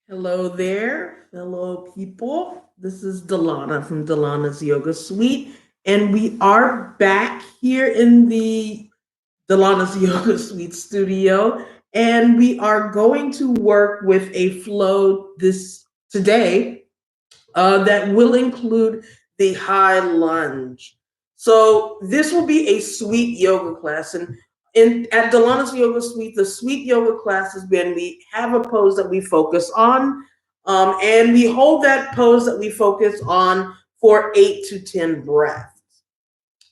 Hello there, fellow people. This is Delana from Delana's Yoga Suite, and we are back here in the Delana's Yoga Suite studio, and we are going to work with a flow this today that will include the high lunge. So this will be a sweet yoga class, and at Delana's Yoga Suite, the sweet yoga class is when we have a pose that we focus on, and we hold that pose that we focus on for 8 to 10 breaths.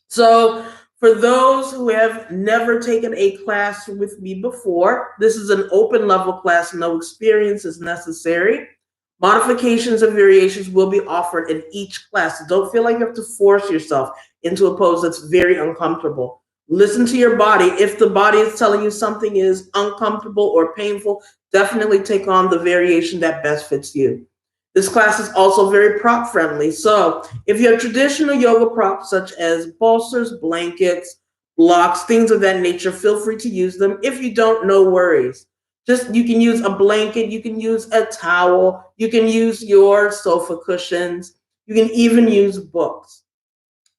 So, for those who have never taken a class with me before, this is an open level class, no experience is necessary. Modifications and variations will be offered in each class. So don't feel like you have to force yourself into a pose that's very uncomfortable. Listen to your body. If the body is telling you something is uncomfortable or painful, definitely take on the variation that best fits you. This class is also very prop friendly. So if you have traditional yoga props such as bolsters, blankets, blocks, things of that nature, feel free to use them. If you don't, no worries. Just you can use a blanket, you can use a towel, you can use your sofa cushions, you can even use books.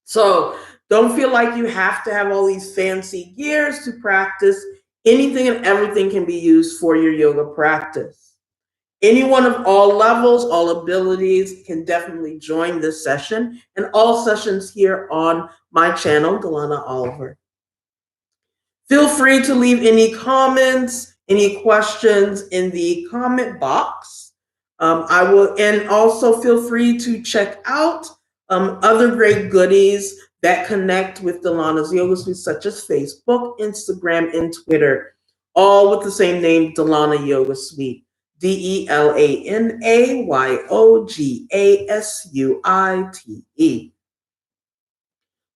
So don't feel like you have to have all these fancy gears to practice. Anything and everything can be used for your yoga practice. Anyone of all levels, all abilities can definitely join this session and all sessions here on my channel, Delana Oliver. Feel free to leave any comments, any questions in the comment box. I will, and also feel free to check out other great goodies that connect with Delana's Yoga Suite, such as Facebook, Instagram, and Twitter, all with the same name, Delana Yoga Suite. DELANAYOGASUITE.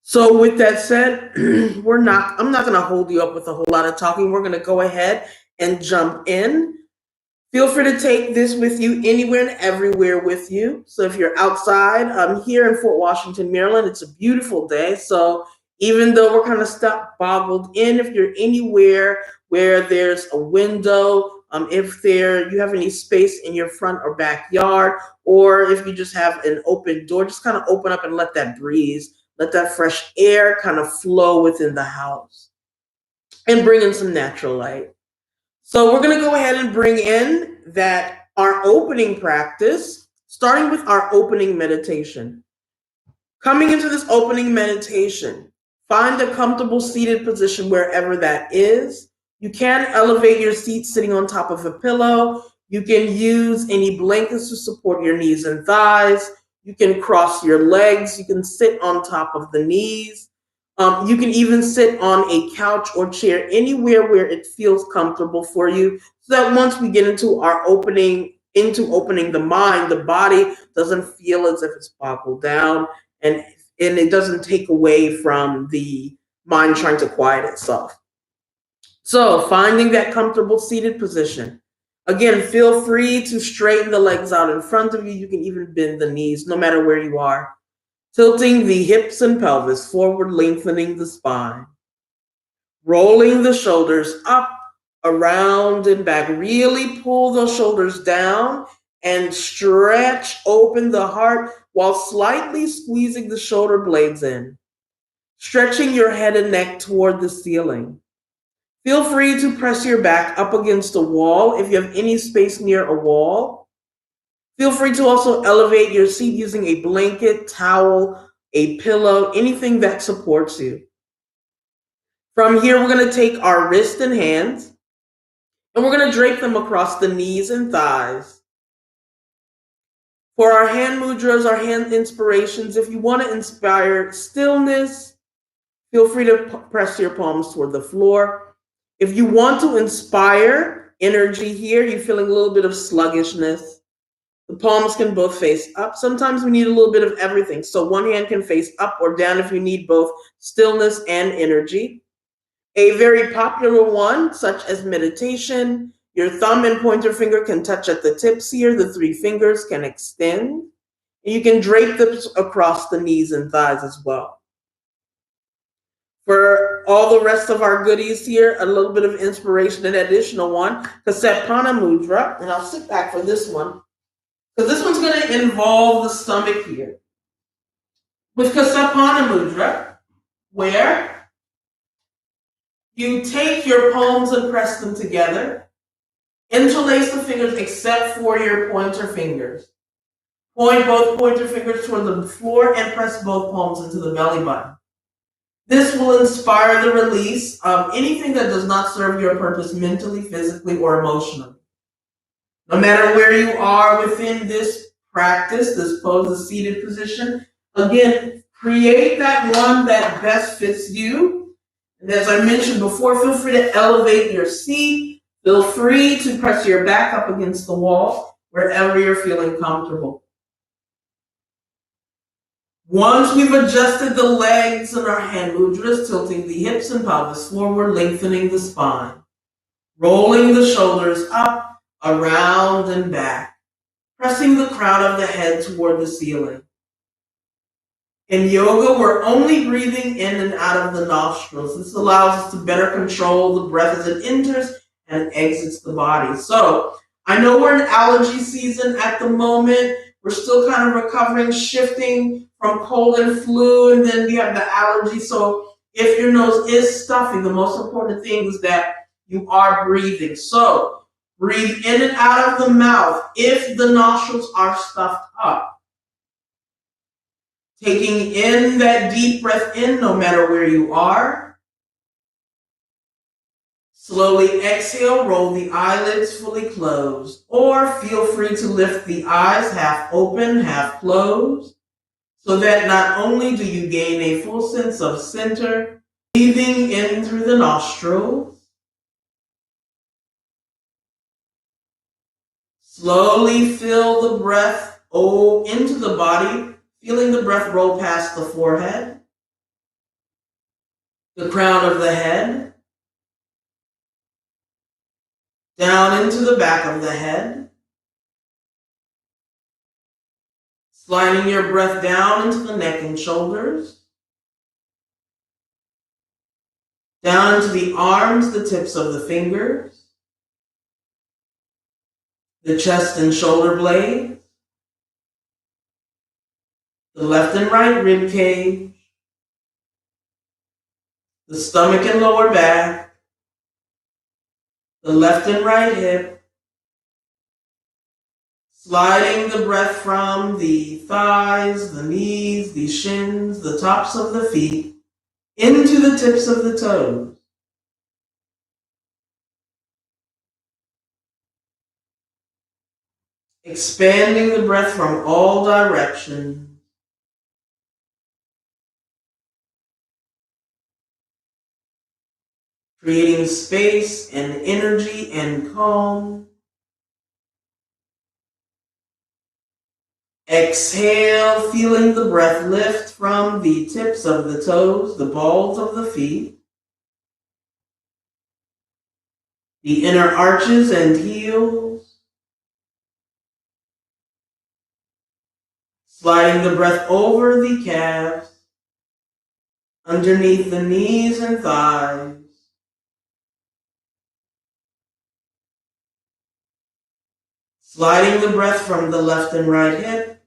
So with that said, I'm not going to hold you up with a whole lot of talking. We're going to go ahead and jump in. Feel free to take this with you anywhere and everywhere with you. So if you're outside, I'm here in Fort Washington, Maryland. It's a beautiful day. So even though we're kind of stuck boggled in, if you're anywhere where there's a window, if you have any space in your front or backyard, or if you just have an open door, just kind of open up and let that breeze, let that fresh air kind of flow within the house and bring in some natural light. So we're going to go ahead and bring in that our opening practice, starting with our opening meditation. Coming into this opening meditation, find a comfortable seated position wherever that is. You can elevate your seat sitting on top of a pillow. You can use any blankets to support your knees and thighs. You can cross your legs. You can sit on top of the knees. You can even sit on a couch or chair anywhere where it feels comfortable for you, so that once we get into opening the mind, the body doesn't feel as if it's boggled down, and it doesn't take away from the mind trying to quiet itself. So finding that comfortable seated position. Again, feel free to straighten the legs out in front of you. You can even bend the knees, no matter where you are. Tilting the hips and pelvis forward, lengthening the spine. Rolling the shoulders up, around, and back. Really pull those shoulders down and stretch open the heart while slightly squeezing the shoulder blades in. Stretching your head and neck toward the ceiling. Feel free to press your back up against a wall if you have any space near a wall. Feel free to also elevate your seat using a blanket, towel, a pillow, anything that supports you. From here, we're going to take our wrists and hands, and we're going to drape them across the knees and thighs. For our hand mudras, our hand inspirations, if you want to inspire stillness, feel free to press your palms toward the floor. If you want to inspire energy here, you're feeling a little bit of sluggishness, the palms can both face up. Sometimes we need a little bit of everything. So one hand can face up or down if you need both stillness and energy. A very popular one, such as meditation, your thumb and pointer finger can touch at the tips here. The three fingers can extend. And you can drape them across the knees and thighs as well. For all the rest of our goodies here, a little bit of inspiration, an additional one, Kasepana Mudra, and I'll sit back for this one, because this one's going to involve the stomach here. With Kasepana Mudra, where you take your palms and press them together, interlace the fingers except for your pointer fingers. Point both pointer fingers toward the floor and press both palms into the belly button. This will inspire the release of anything that does not serve your purpose mentally, physically, or emotionally. No matter where you are within this practice, this pose, the seated position, again, create that one that best fits you. And as I mentioned before, feel free to elevate your seat. Feel free to press your back up against the wall wherever you're feeling comfortable. Once we've adjusted the legs and our hand mudras, tilting the hips and pelvis forward, lengthening the spine, rolling the shoulders up, around, and back, pressing the crown of the head toward the ceiling. In yoga, we're only breathing in and out of the nostrils. This allows us to better control the breath as it enters and exits the body. So, I know we're in allergy season at the moment. We're still kind of recovering, shifting from cold and flu, and then we have the allergy. So if your nose is stuffy, the most important thing is that you are breathing. So breathe in and out of the mouth if the nostrils are stuffed up. Taking in that deep breath in no matter where you are. Slowly exhale, roll the eyelids fully closed, or feel free to lift the eyes half open, half closed, so that not only do you gain a full sense of center, breathing in through the nostrils. Slowly feel the breath into the body, feeling the breath roll past the forehead, the crown of the head, down into the back of the head, sliding your breath down into the neck and shoulders, down into the arms, the tips of the fingers, the chest and shoulder blades, the left and right rib cage, the stomach and lower back, the left and right hip, sliding the breath from the thighs, the knees, the shins, the tops of the feet, into the tips of the toes. Expanding the breath from all directions. Creating space and energy and calm. Exhale, feeling the breath lift from the tips of the toes, the balls of the feet, the inner arches and heels. Sliding the breath over the calves, underneath the knees and thighs. Sliding the breath from the left and right hip.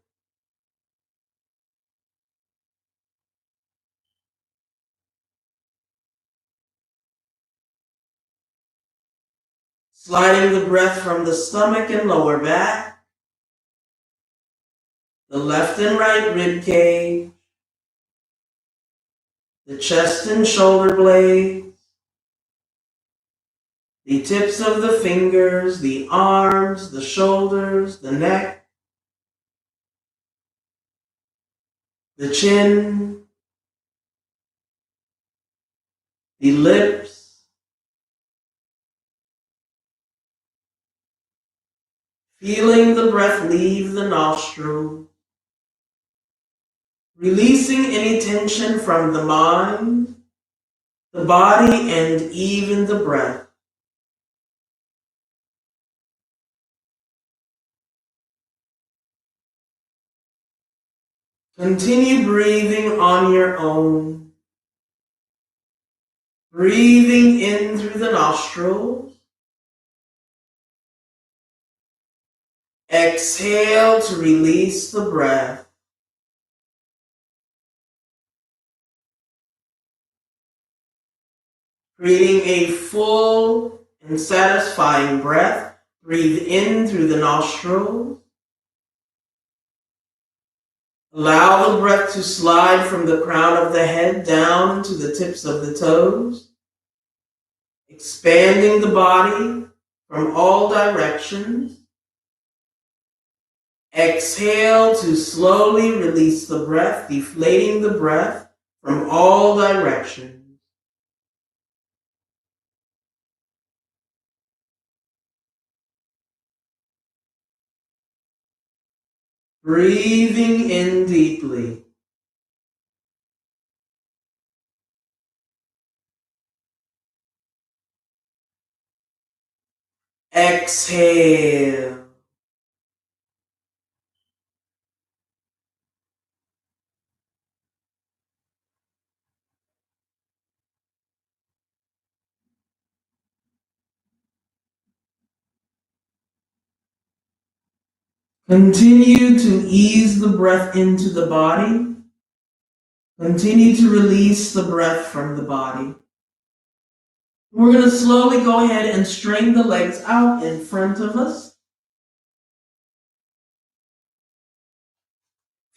Sliding the breath from the stomach and lower back, the left and right rib cage, the chest and shoulder blades, the tips of the fingers, the arms, the shoulders, the neck, the chin, the lips, feeling the breath leave the nostril, releasing any tension from the mind, the body, and even the breath. Continue breathing on your own. Breathing in through the nostrils. Exhale to release the breath. Creating a full and satisfying breath. Breathe in through the nostrils. Allow the breath to slide from the crown of the head down to the tips of the toes, expanding the body from all directions. Exhale to slowly release the breath, deflating the breath from all directions. Breathing in deeply. Exhale. Continue to ease the breath into the body. Continue to release the breath from the body. We're going to slowly go ahead and straighten the legs out in front of us.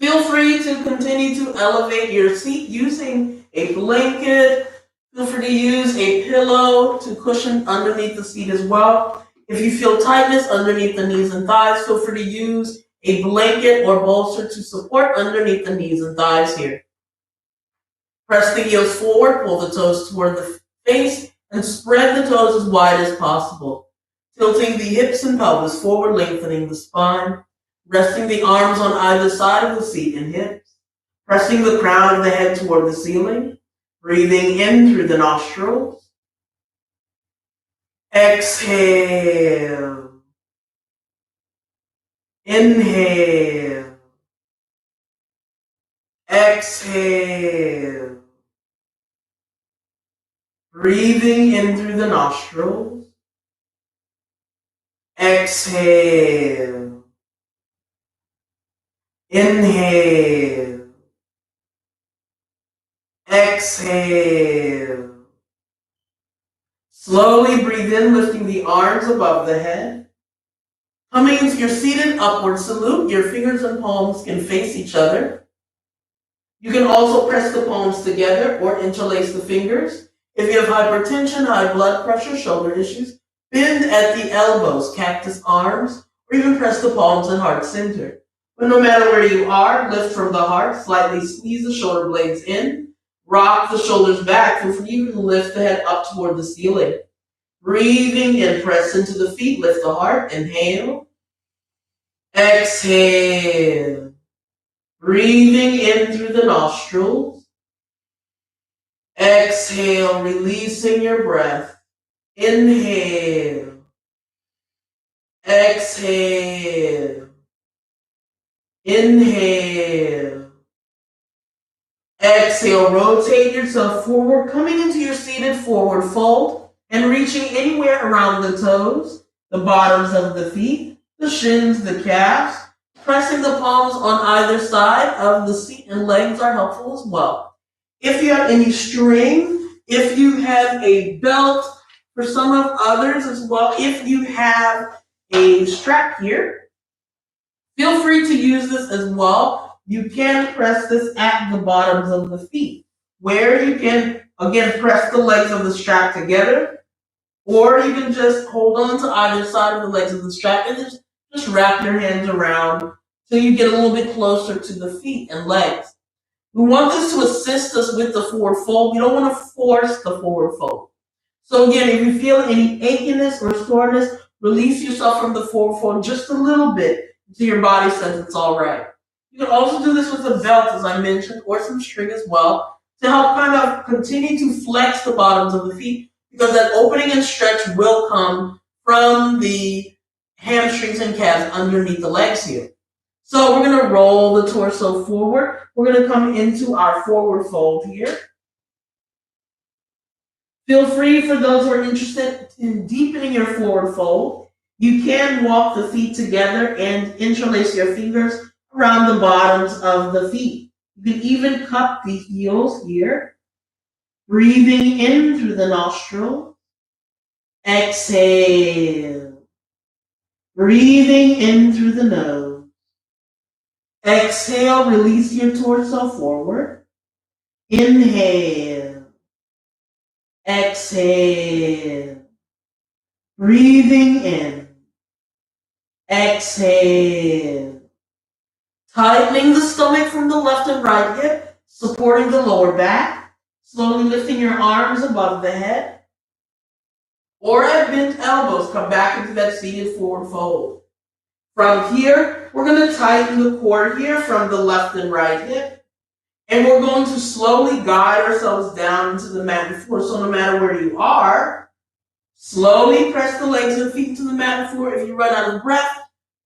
Feel free to continue to elevate your seat using a blanket. Feel free to use a pillow to cushion underneath the seat as well. If you feel tightness underneath the knees and thighs, feel free to use a blanket or bolster to support underneath the knees and thighs here. Press the heels forward, pull the toes toward the face, and spread the toes as wide as possible. Tilting the hips and pelvis forward, lengthening the spine. Resting the arms on either side of the seat and hips. Pressing the crown of the head toward the ceiling. Breathing in through the nostrils. Exhale. Inhale. Exhale. Breathing in through the nostrils. Exhale. Inhale. Exhale. Slowly breathe in, lifting the arms above the head. Coming into your seated upward salute, your fingers and palms can face each other. You can also press the palms together or interlace the fingers. If you have hypertension, high blood pressure, shoulder issues, bend at the elbows, cactus arms, or even press the palms in heart center. But no matter where you are, lift from the heart, slightly squeeze the shoulder blades in, rock the shoulders back, and you can lift the head up toward the ceiling. Breathing in, press into the feet, lift the heart, inhale. Exhale. Breathing in through the nostrils. Exhale, releasing your breath. Inhale. Exhale. Inhale. Exhale, rotate yourself forward, coming into your seated forward fold and reaching anywhere around the toes, the bottoms of the feet, the shins, the calves. Pressing the palms on either side of the seat and legs are helpful as well. If you have any string, if you have a belt, for some of others as well, if you have a strap here, feel free to use this as well. You can press this at the bottoms of the feet, where you can, again, press the legs of the strap together, or you can just hold on to either side of the legs of the strap and just wrap your hands around till you get a little bit closer to the feet and legs. We want this to assist us with the forward fold. We don't want to force the forward fold. So again, if you feel any achiness or soreness, release yourself from the forward fold just a little bit until your body says it's all right. You can also do this with a belt, as I mentioned, or some string as well, to help kind of continue to flex the bottoms of the feet, because that opening and stretch will come from the hamstrings and calves underneath the legs here. So we're going to roll the torso forward. We're going to come into our forward fold here. Feel free, for those who are interested in deepening your forward fold, you can walk the feet together and interlace your fingers around the bottoms of the feet. You can even cup the heels here, breathing in through the nostril. Exhale. Breathing in through the nose. Exhale, release your torso forward. Inhale. Exhale. Breathing in. Exhale. Tightening the stomach from the left and right hip, supporting the lower back. Slowly lifting your arms above the head. Or at bent elbows, come back into that seated forward fold. From here, we're going to tighten the core here from the left and right hip. And we're going to slowly guide ourselves down into the mat and floor. So no matter where you are, slowly press the legs and feet into the mat and floor. If you run out of breath,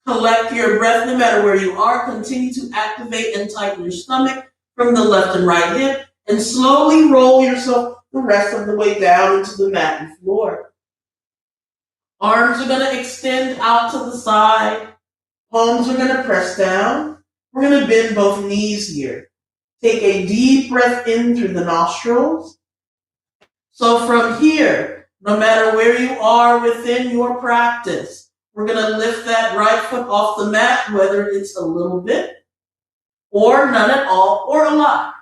collect your breath no matter where you are. Continue to activate and tighten your stomach from the left and right hip. And slowly roll yourself the rest of the way down into the mat and floor. Arms are going to extend out to the side. Palms are going to press down. We're going to bend both knees here. Take a deep breath in through the nostrils. So from here, no matter where you are within your practice, we're going to lift that right foot off the mat, whether it's a little bit, or none at all, or a lot.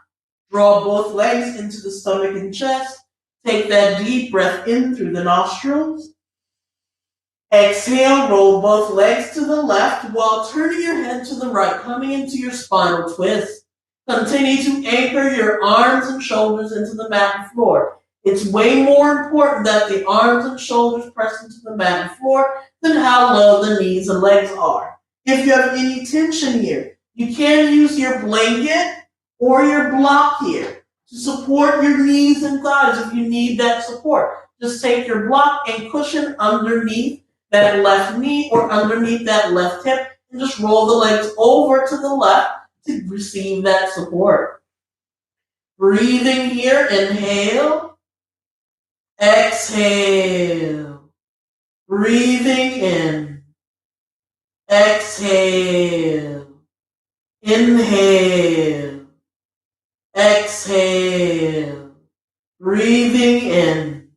Draw both legs into the stomach and chest. Take that deep breath in through the nostrils. Exhale, roll both legs to the left while turning your head to the right, coming into your spinal twist. Continue to anchor your arms and shoulders into the mat and floor. It's way more important that the arms and shoulders press into the mat and floor than how low the knees and legs are. If you have any tension here, you can use your blanket or your block here to support your knees and thighs if you need that support. Just take your block and cushion underneath that left knee or underneath that left hip and just roll the legs over to the left to receive that support. Breathing here, inhale, exhale. Breathing in, exhale, inhale, exhale. Breathing in,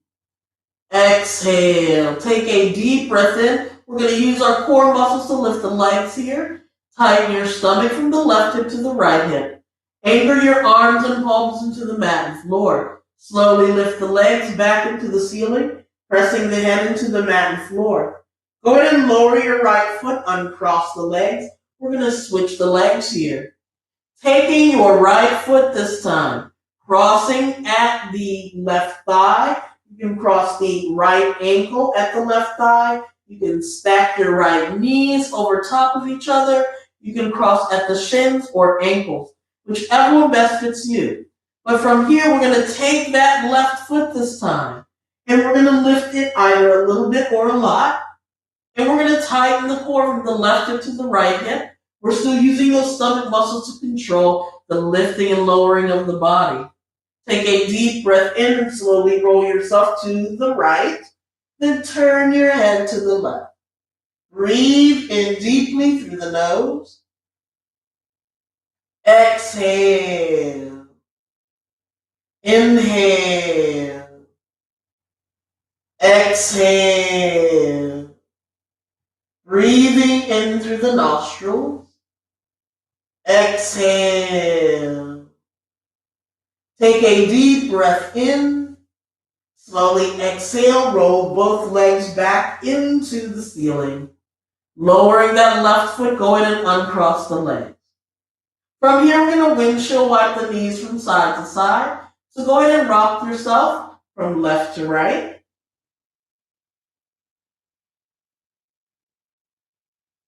exhale. Take a deep breath in. We're going to use our core muscles to lift the legs here. Tighten your stomach from the left hip to the right hip. Anchor your arms and palms into the mat and floor. Slowly lift the legs back into the ceiling, pressing the head into the mat and floor. Go ahead and lower your right foot, uncross the legs. We're going to switch the legs here. Taking your right foot this time, crossing at the left thigh. You can cross the right ankle at the left thigh. You can stack your right knees over top of each other. You can cross at the shins or ankles, whichever one best fits you. But from here, we're going to take that left foot this time, and we're going to lift it either a little bit or a lot. And we're going to tighten the core from the left hip to the right hip. We're still using those stomach muscles to control the lifting and lowering of the body. Take a deep breath in and slowly roll yourself to the right. Then turn your head to the left. Breathe in deeply through the nose. Exhale. Inhale. Exhale. Breathing in through the nostrils. Exhale. Take a deep breath in. Slowly exhale, roll both legs back into the ceiling. Lowering that left foot, go ahead and uncross the legs. From here, we're going to windshield wipe the knees from side to side. So go ahead and rock yourself from left to right.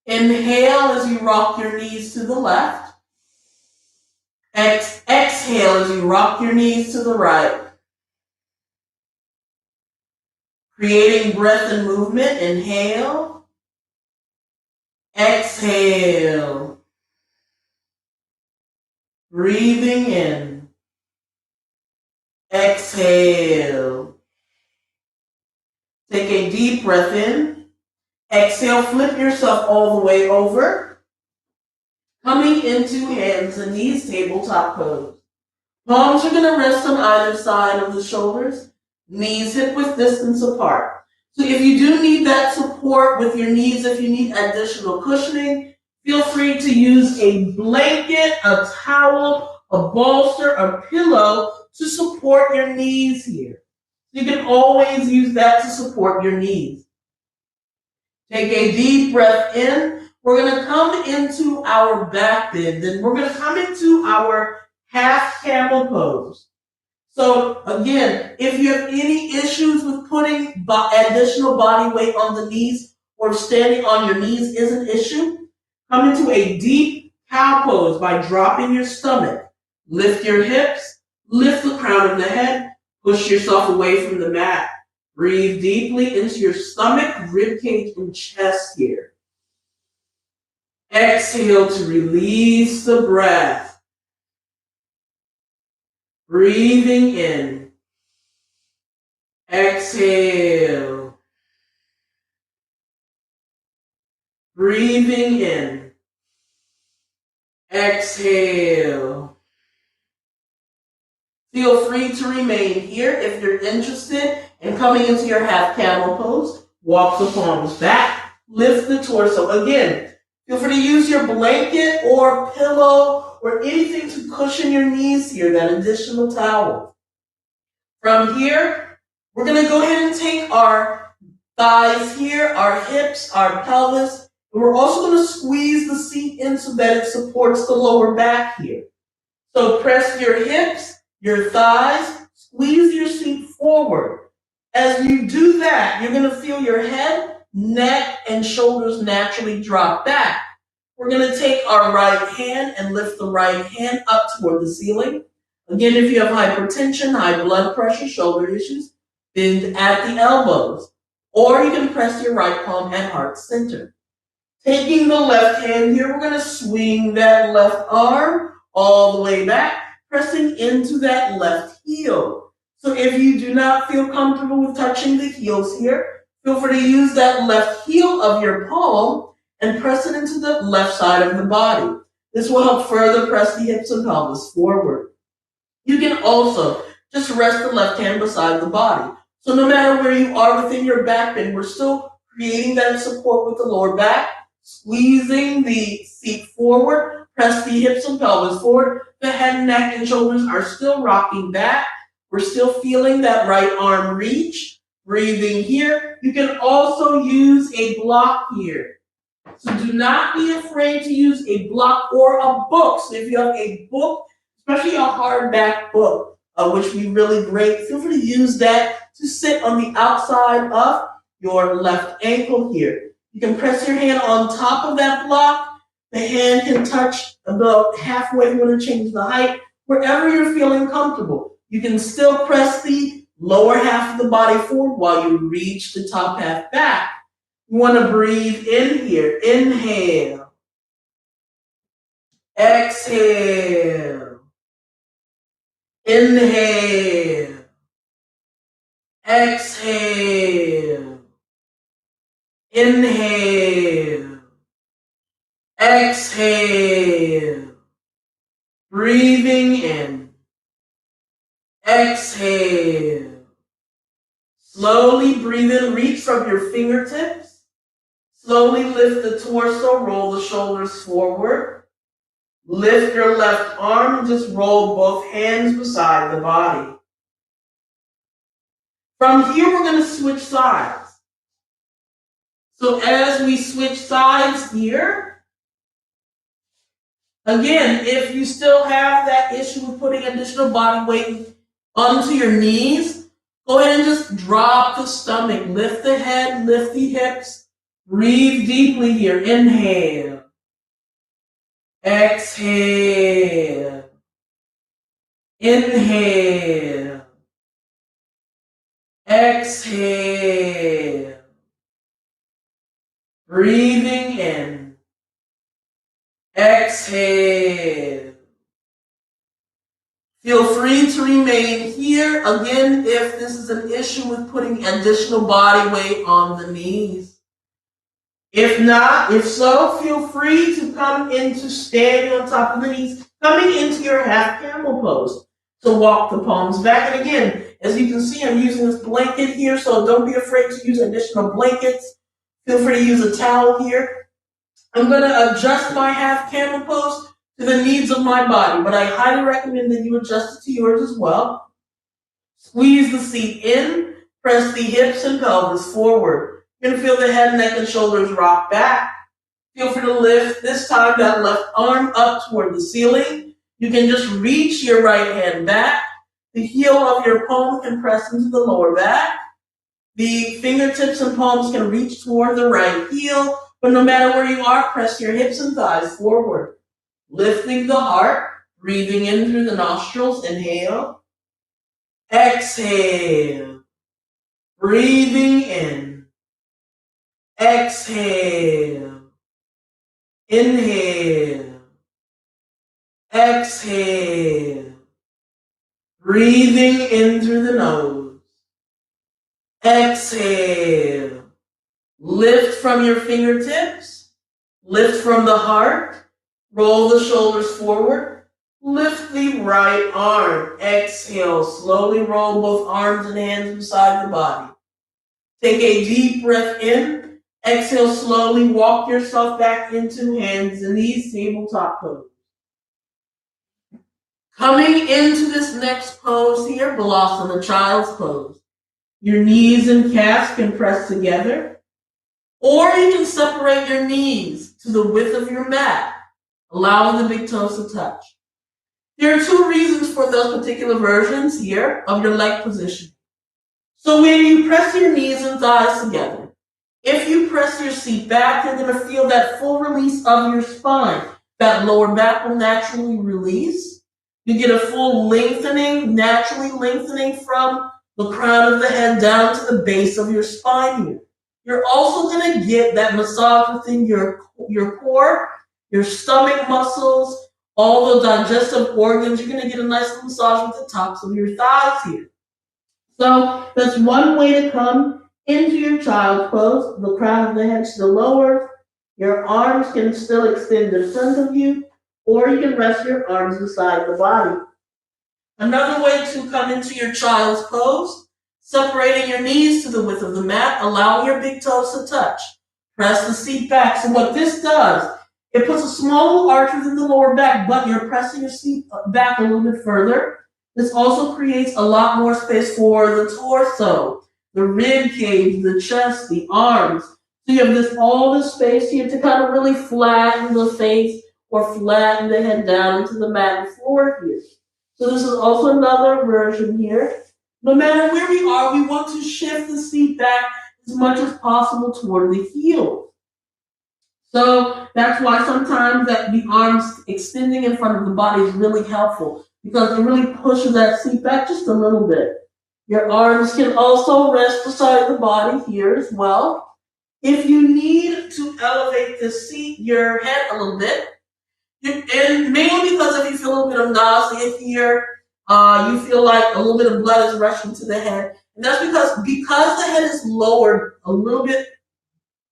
Inhale as you rock your knees to the left. Exhale as you rock your knees to the right. Creating breath and movement. Inhale. Exhale. Breathing in. Exhale. Take a deep breath in. Exhale, flip yourself all the way over. Coming into hands and knees, tabletop pose. Palms are going to rest on either side of the shoulders. Knees hip-width distance apart. So if you do need that support with your knees, if you need additional cushioning, feel free to use a blanket, a towel, a bolster, a pillow to support your knees here. You can always use that to support your knees. Take a deep breath in. We're going to come into our back bend, and we're going to come into our half camel pose. So again, if you have any issues with putting additional body weight on the knees or standing on your knees is an issue, come into a deep cow pose by dropping your stomach. Lift your hips, lift the crown of the head, push yourself away from the mat. Breathe deeply into your stomach, rib cage, and chest here. Exhale to release the breath. Breathing in. Exhale. Breathing in. Exhale. Feel free to remain here if you're interested in coming into your half camel pose. Walk the palms back. Lift the torso. Again, feel free to use your blanket or pillow or anything to cushion your knees here, that additional towel. From here, we're going to go ahead and take our thighs here, our hips, our pelvis, and we're also going to squeeze the seat in so that it supports the lower back here. So press your hips, your thighs, squeeze your seat forward. As you do that, you're going to feel your head, neck, and shoulders naturally drop back. We're going to take our right hand and lift the right hand up toward the ceiling. Again, if you have hypertension, high blood pressure, shoulder issues, bend at the elbows. Or you can press your right palm at heart center. Taking the left hand here, we're going to swing that left arm all the way back, pressing into that left heel. So if you do not feel comfortable with touching the heels here, feel free to use that left heel of your palm and press it into the left side of the body. This will help further press the hips and pelvis forward. You can also just rest the left hand beside the body. So no matter where you are within your back bend, we're still creating that support with the lower back, squeezing the seat forward, press the hips and pelvis forward. The head, neck, and shoulders are still rocking back. We're still feeling that right arm reach. Breathing here. You can also use a block here. So do not be afraid to use a block or a book. So if you have a book, especially a hardback book, which would be really great, feel free to use that to sit on the outside of your left ankle here. You can press your hand on top of that block. The hand can touch about halfway. You want to change the height, wherever you're feeling comfortable. You can still press the lower half of the body forward while you reach the top half back. You want to breathe in here. Inhale. Exhale. Inhale. Exhale. Inhale. Exhale. Breathing in. Exhale. Slowly breathe in, reach from your fingertips. Slowly lift the torso, roll the shoulders forward. Lift your left arm and just roll both hands beside the body. From here, we're going to switch sides. So as we switch sides here, again, if you still have that issue with putting additional body weight onto your knees, go ahead and just drop the stomach. Lift the head, lift the hips. Breathe deeply here. Inhale. Exhale. Inhale. Exhale. Breathing in. Exhale. Feel free free to remain here. Again, if this is an issue with putting additional body weight on the knees. If not, if so, feel free to come into standing on top of the knees, coming into your half camel pose. So walk the palms back. And again, as you can see, I'm using this blanket here, so don't be afraid to use additional blankets. Feel free to use a towel here. I'm going to adjust my half camel pose to the needs of my body, but I highly recommend that you adjust it to yours as well. Squeeze the seat in, press the hips and pelvis forward. You're going to feel the head, neck, and shoulders rock back. Feel free to lift, this time, that left arm up toward the ceiling. You can just reach your right hand back. The heel of your palm can press into the lower back. The fingertips and palms can reach toward the right heel, but no matter where you are, press your hips and thighs forward. Lifting the heart, breathing in through the nostrils, inhale. Exhale. Breathing in. Exhale. Inhale. Exhale. Breathing in through the nose. Exhale. Lift from your fingertips. Lift from the heart. Roll the shoulders forward. Lift the right arm. Exhale. Slowly roll both arms and hands beside the body. Take a deep breath in. Exhale. Slowly walk yourself back into hands and knees, tabletop pose. Coming into this next pose here, Balasana Child's Pose. Your knees and calves can press together, or you can separate your knees to the width of your mat, allowing the big toes to touch. There are two reasons for those particular versions here of your leg position. So when you press your knees and thighs together, if you press your seat back, you're going to feel that full release of your spine. That lower back will naturally release. You get a full lengthening, naturally lengthening from the crown of the head down to the base of your spine here. You're also going to get that massage within your core, your stomach muscles, all the digestive organs. You're going to get a nice little massage with the tops of your thighs here. So that's one way to come into your child's pose. The crown of the head still lower. Your arms can still extend in front of you, or you can rest your arms beside the body. Another way to come into your child's pose, separating your knees to the width of the mat, allowing your big toes to touch. Press the seat back. So what this does, it puts a small little arch within the lower back, but you're pressing your seat back a little bit further. This also creates a lot more space for the torso, the rib cage, the chest, the arms. So you have all this space here to kind of really flatten the face or flatten the head down into the mat and floor here. So this is also another version here. No matter where we are, we want to shift the seat back as much as possible toward the heels. So that's why sometimes that the arms extending in front of the body is really helpful, because it really pushes that seat back just a little bit. Your arms can also rest beside the body here as well. If you need to elevate the seat, your head a little bit, and mainly because if you feel a little bit of nausea here, you feel like a little bit of blood is rushing to the head. And that's because the head is lowered a little bit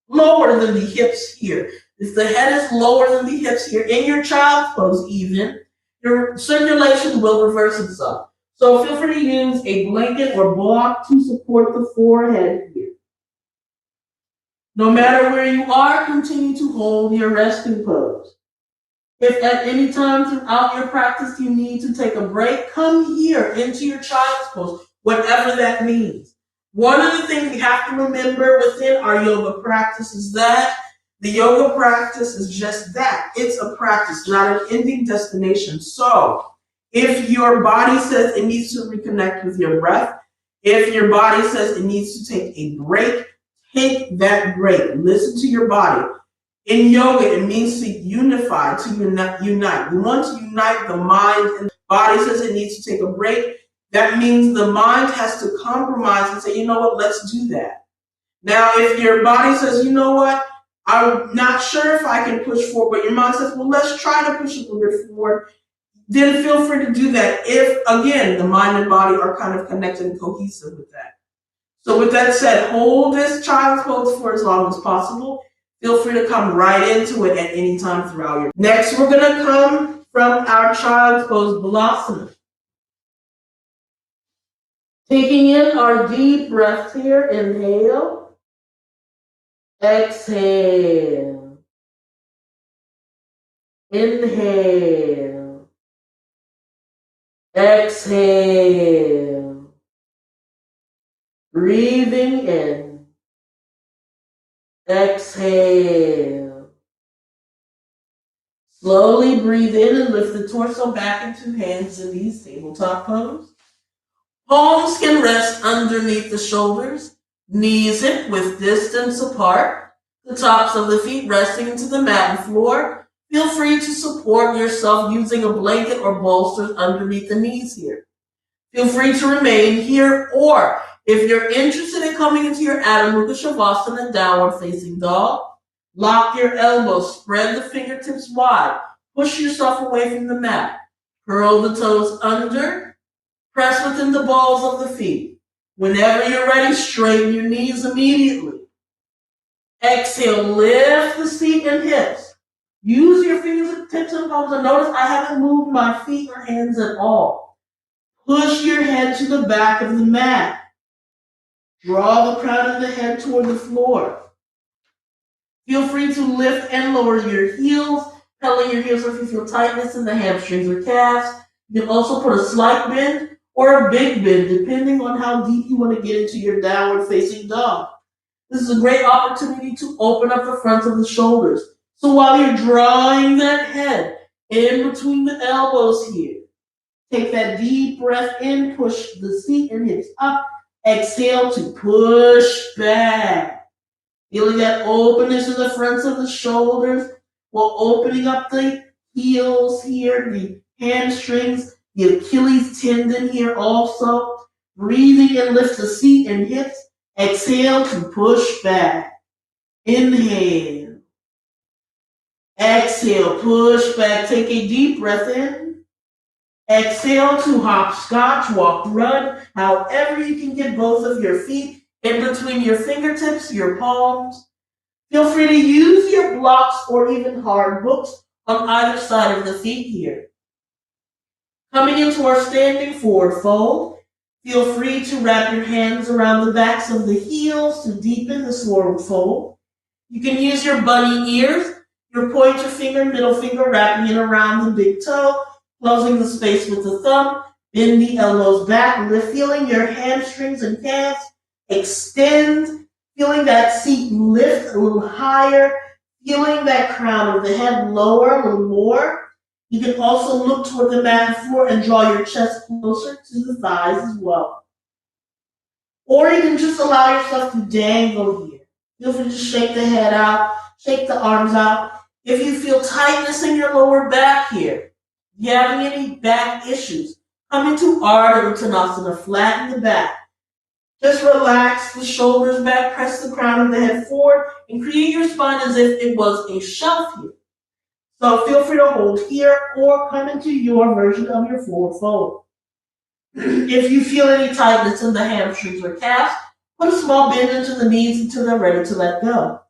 lower than the hips here. If the head is lower than the hips here, in your child's pose even, your circulation will reverse itself. So feel free to use a blanket or block to support the forehead here. No matter where you are, continue to hold your resting pose. If at any time throughout your practice you need to take a break, come here into your child's pose, whatever that means. One of the things we have to remember within our yoga practice is that the yoga practice is just that. It's a practice, not an ending destination. So if your body says it needs to reconnect with your breath, if your body says it needs to take a break, take that break. Listen to your body. In yoga, it means to unify, to unite. We want to unite the mind, and the body says it needs to take a break. That means the mind has to compromise and say, you know what, let's do that. Now, if your body says, you know what, I'm not sure if I can push forward, but your mind says, well, let's try to push a little bit forward. then feel free to do that if, again, the mind and body are kind of connected and cohesive with that. So with that said, hold this child's pose for as long as possible. Feel free to come right into it at any time throughout your. Next, we're going to come from our child's pose, Balasana. Taking in our deep breath here, inhale, exhale, inhale, exhale, breathing in, exhale. Slowly breathe in and lift the torso back into hands and knees, tabletop pose. Palms can rest underneath the shoulders, knees hip width distance apart, the tops of the feet resting into the mat and floor. Feel free to support yourself using a blanket or bolsters underneath the knees here. Feel free to remain here, or if you're interested in coming into your Adho Mukha Shavasana, downward facing dog, lock your elbows, spread the fingertips wide, push yourself away from the mat, curl the toes under, press within the balls of the feet. Whenever you're ready, straighten your knees immediately. Exhale, lift the seat and hips. Use your fingertips and palms, and notice I haven't moved my feet or hands at all. Push your head to the back of the mat. Draw the crown of the head toward the floor. Feel free to lift and lower your heels, pelling your heels if you feel tightness in the hamstrings or calves. You can also put a slight bend or a big bend, depending on how deep you want to get into your downward facing dog. This is a great opportunity to open up the front of the shoulders. So while you're drawing that head in between the elbows here, take that deep breath in, push the seat and hips up. Exhale to push back. Feeling that openness in the fronts of the shoulders while opening up the heels here, the hamstrings, the Achilles tendon here also. Breathing and lift the seat and hips. Exhale to push back. Inhale. Exhale, push back. Take a deep breath in. Exhale to hopscotch, walk, run. However you can get both of your feet in between your fingertips, your palms. Feel free to use your blocks or even hard books on either side of the feet here. Coming into our standing forward fold, feel free to wrap your hands around the backs of the heels to deepen this forward fold. You can use your bunny ears, your pointer finger, middle finger, wrapping it around the big toe, closing the space with the thumb, bend the elbows back, feeling your hamstrings and calves extend, feeling that seat lift a little higher, feeling that crown of the head lower a little more. You can also look toward the mat floor and draw your chest closer to the thighs as well. Or you can just allow yourself to dangle here. Feel free to shake the head out, shake the arms out. If you feel tightness in your lower back here, if you're having any back issues, come into Ardha Uttanasana, flatten the back. Just relax the shoulders back, press the crown of the head forward, and create your spine as if it was a shelf here. So feel free to hold here or come into your version of your forward fold. If you feel any tightness in the hamstrings or calves, put a small bend into the knees until they're ready to let go.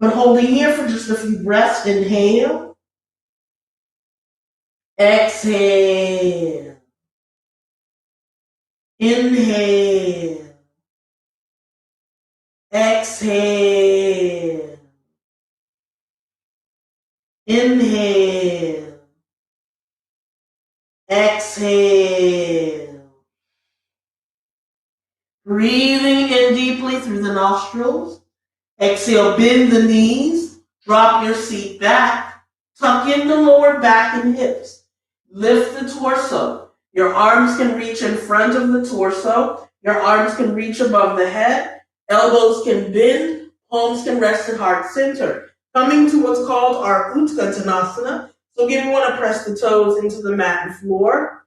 But holding here for just a few breaths, inhale, exhale, inhale, exhale, inhale, exhale. Breathing in deeply through the nostrils. Exhale, bend the knees, drop your seat back, tuck in the lower back and hips. Lift the torso. Your arms can reach in front of the torso. Your arms can reach above the head. Elbows can bend. Palms can rest at heart center. Coming to what's called our Utkatanasana. So again, we want to press the toes into the mat and floor.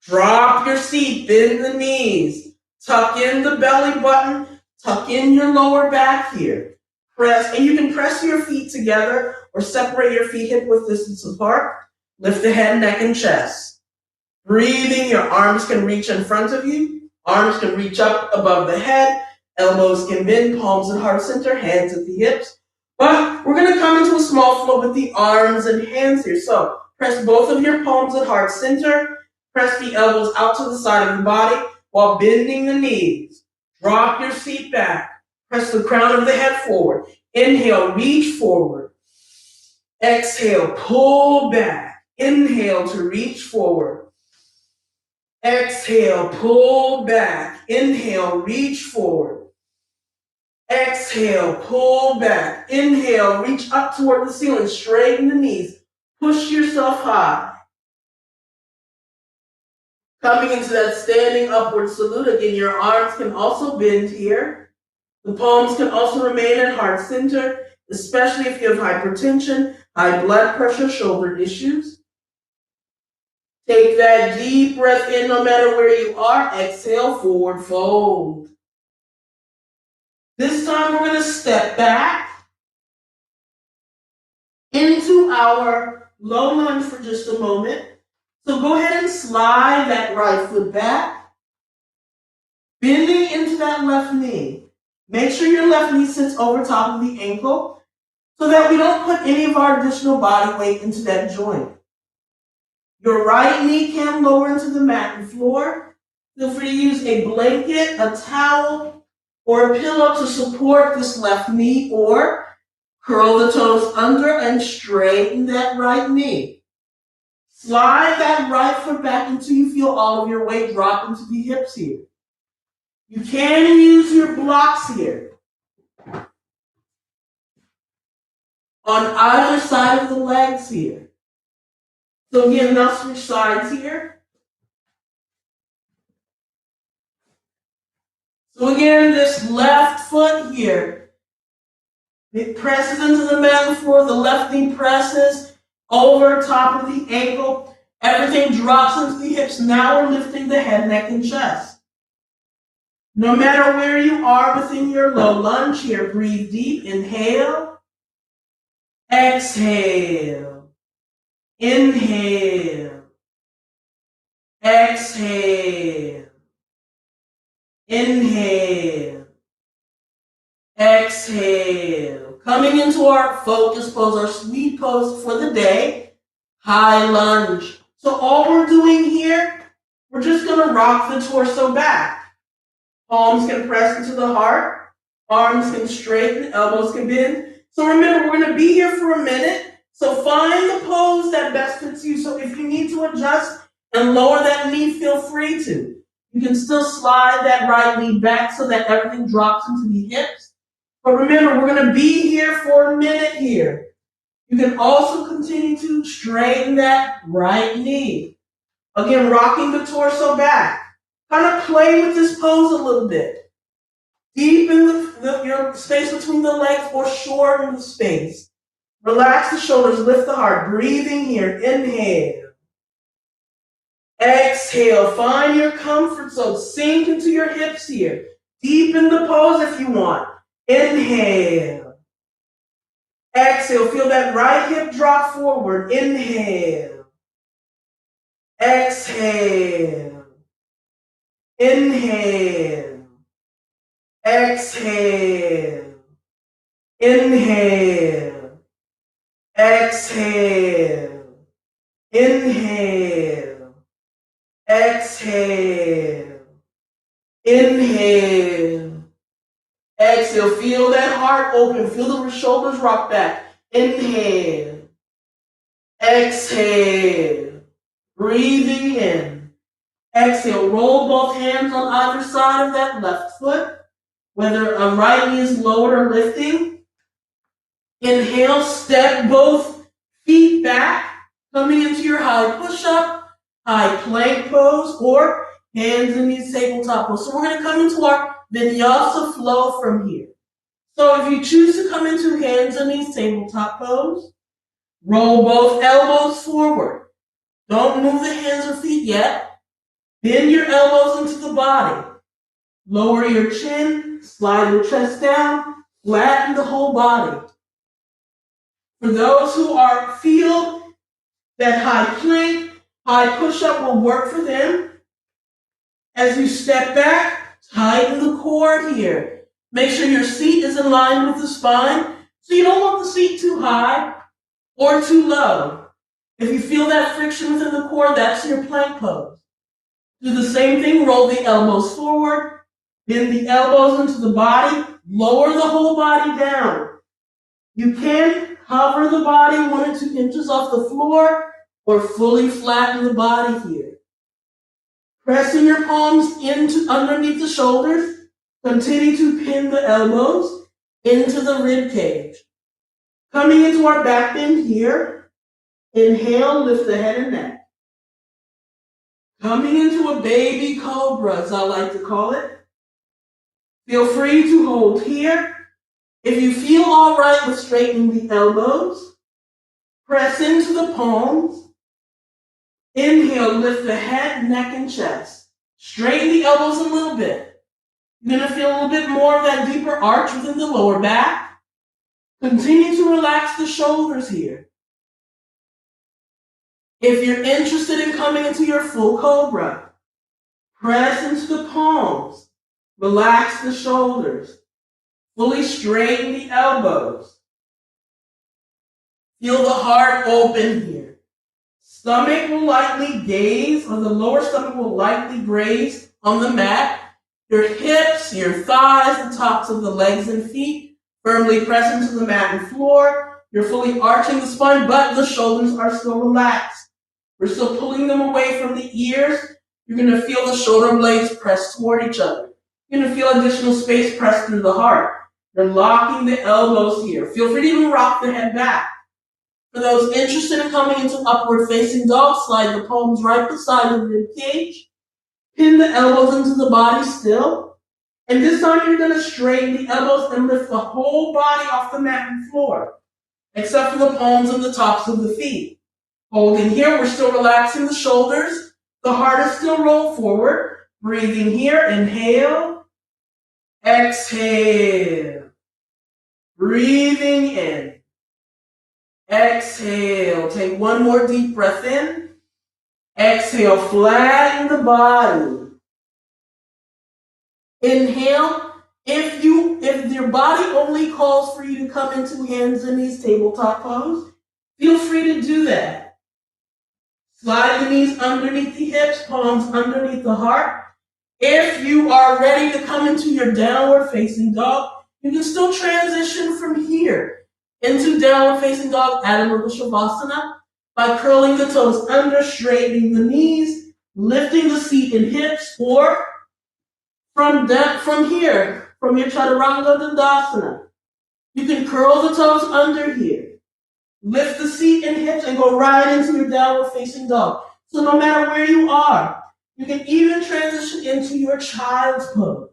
Drop your seat, bend the knees, tuck in the belly button, tuck in your lower back here. Press, and you can press your feet together or separate your feet hip width distance apart. Lift the head, neck, and chest. Breathing, your arms can reach in front of you. Arms can reach up above the head. Elbows can bend, palms at heart center, hands at the hips. But we're going to come into a small flow with the arms and hands here. So press both of your palms at heart center. Press the elbows out to the side of the body while bending the knees. Drop your seat back. Press the crown of the head forward. Inhale, reach forward. Exhale, pull back. Inhale to reach forward. Exhale, pull back. Inhale, reach forward. Exhale, pull back. Inhale, reach up toward the ceiling. Straighten the knees. Push yourself high. Coming into that standing upward salute. Again, your arms can also bend here. The palms can also remain at heart center, especially if you have hypertension, high blood pressure, shoulder issues. Take that deep breath in no matter where you are. Exhale, forward fold. This time we're going to step back into our low lunge for just a moment. So go ahead and slide that right foot back, bending into that left knee. Make sure your left knee sits over top of the ankle so that we don't put any of our additional body weight into that joint. Your right knee can lower into the mat and floor. Feel free to use a blanket, a towel, or a pillow to support this left knee, or curl the toes under and straighten that right knee. Slide that right foot back until you feel all of your weight drop into the hips here. You can use your blocks here on either side of the legs here. So again, now switch sides here. So again, this left foot here, it presses into the mat and floor. The left knee presses over top of the ankle. Everything drops into the hips. Now we're lifting the head, neck, and chest. No matter where you are within your low lunge here, breathe deep. Inhale. Exhale. Inhale. Exhale. Inhale. Exhale. Coming into our focus pose, our sweet pose for the day, high lunge. So all we're doing here, we're just going to rock the torso back. Palms can press into the heart. Arms can straighten. Elbows can bend. So remember, we're going to be here for a minute. So find the pose that best fits you. So if you need to adjust and lower that knee, feel free to. You can still slide that right knee back so that everything drops into the hips. But remember, we're going to be here for a minute here. You can also continue to straighten that right knee. Again, rocking the torso back. Kind of play with this pose a little bit. Deepen your space between the legs or shorten the space. Relax the shoulders, lift the heart. Breathing here. Inhale. Exhale. Find your comfort zone. Sink into your hips here. Deepen the pose if you want. Inhale. Exhale. Feel that right hip drop forward. Inhale. Exhale. Inhale. Exhale. Inhale. Exhale. Inhale. Exhale. Inhale. Exhale. Feel that heart open. Feel the shoulders rock back. Inhale. Exhale. Breathing in. Exhale, roll both hands on either side of that left foot, whether a right knee is lowered or lifting. Inhale, step both feet back, coming into your high push-up, high plank pose, or hands and knees tabletop pose. So we're going to come into our vinyasa flow from here. So if you choose to come into hands and knees tabletop pose, roll both elbows forward. Don't move the hands or feet yet. Bend your elbows into the body. Lower your chin, slide your chest down, flatten the whole body. For those who feel That high plank, high push-up will work for them. As you step back, tighten the core here. Make sure your seat is in line with the spine. So you don't want the seat too high or too low. If you feel that friction within the core, that's your plank pose. Do the same thing, roll the elbows forward, bend the elbows into the body, lower the whole body down. You can hover the body 1 or 2 inches off the floor or fully flatten the body here. Pressing your palms into underneath the shoulders, continue to pin the elbows into the rib cage. Coming into our back bend here, inhale, lift the head and neck. Coming into a baby cobra, as I like to call it. Feel free to hold here. If you feel all right with straightening the elbows, press into the palms. Inhale, lift the head, neck, and chest. Straighten the elbows a little bit. You're going to feel a little bit more of that deeper arch within the lower back. Continue to relax the shoulders here. If you're interested in coming into your full cobra, press into the palms. Relax the shoulders. Fully straighten the elbows. Feel the heart open here. Stomach will lightly gaze, or the lower stomach will lightly graze on the mat. Your hips, your thighs, the tops of the legs and feet firmly press into the mat and floor. You're fully arching the spine, but the shoulders are still relaxed. We're still pulling them away from the ears. You're going to feel the shoulder blades press toward each other. You're going to feel additional space pressed through the heart. You're locking the elbows here. Feel free to even rock the head back. For those interested in coming into upward facing dog, slide the palms right beside the rib cage. Pin the elbows into the body still. And this time you're going to straighten the elbows and lift the whole body off the mat and floor, except for the palms and the tops of the feet. Holding here, we're still relaxing the shoulders. The heart is still rolled forward. Breathing here, inhale. Exhale. Breathing in. Exhale. Take one more deep breath in. Exhale, flatten the body. Inhale. If your body only calls for you to come into hands and knees tabletop pose, feel free to do that. Slide the knees underneath the hips, palms underneath the heart. If you are ready to come into your downward facing dog, you can still transition from here into downward facing dog, Adho Mukha Shavasana, by curling the toes under, straightening the knees, lifting the seat and hips, or from here, from your Chaturanga Dandasana. You can curl the toes under here, lift the seat and hips, and go right into your downward facing dog. So no matter where you are, you can even transition into your child's pose.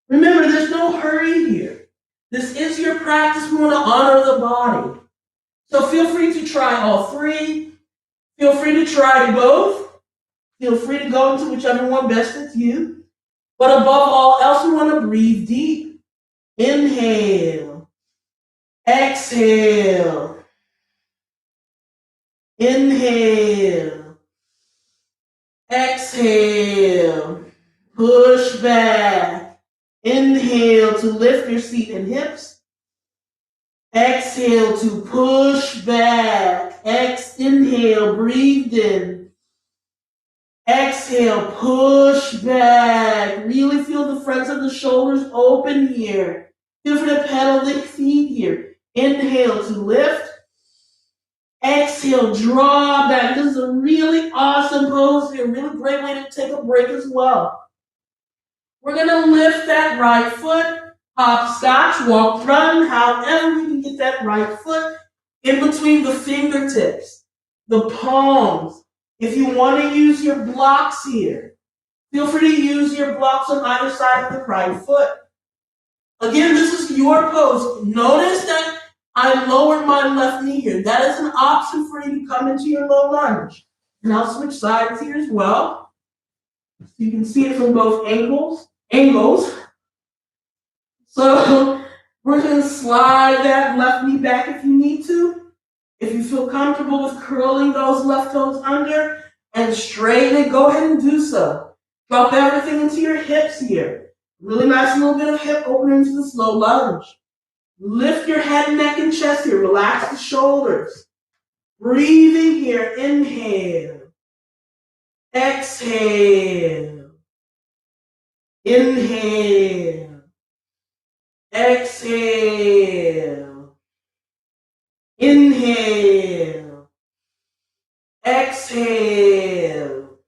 Remember, there's no hurry here. This is your practice. We want to honor the body. So feel free to try all three. Feel free to try both. Feel free to go into whichever one best fits you. But above all else, we want to breathe deep. Inhale. Exhale. Inhale. Exhale. Push back. Inhale to lift your seat and hips. Exhale to push back. Inhale, breathe in. Exhale, push back. Really feel the fronts of the shoulders open here. Feel free to pedal the feet here. Inhale to lift. Exhale, draw back. This is a really awesome pose here. Really great way to take a break as well. We're going to lift that right foot. Hopscotch, walk, run, however we can get that right foot in between the fingertips, the palms. If you want to use your blocks here, feel free to use your blocks on either side of the right foot. Again, this is your pose. Notice that I lowered my left knee here. That is an option for you to come into your low lunge. And I'll switch sides here as well, so you can see it from both angles. So we're going to slide that left knee back if you need to. If you feel comfortable with curling those left toes under and straighten it, go ahead and do so. Drop everything into your hips here. Really nice little bit of hip opener into the slow lunge. Lift your head, neck, and chest here. Relax the shoulders. Breathing here. Inhale. Exhale. Inhale. Exhale. Inhale. Exhale.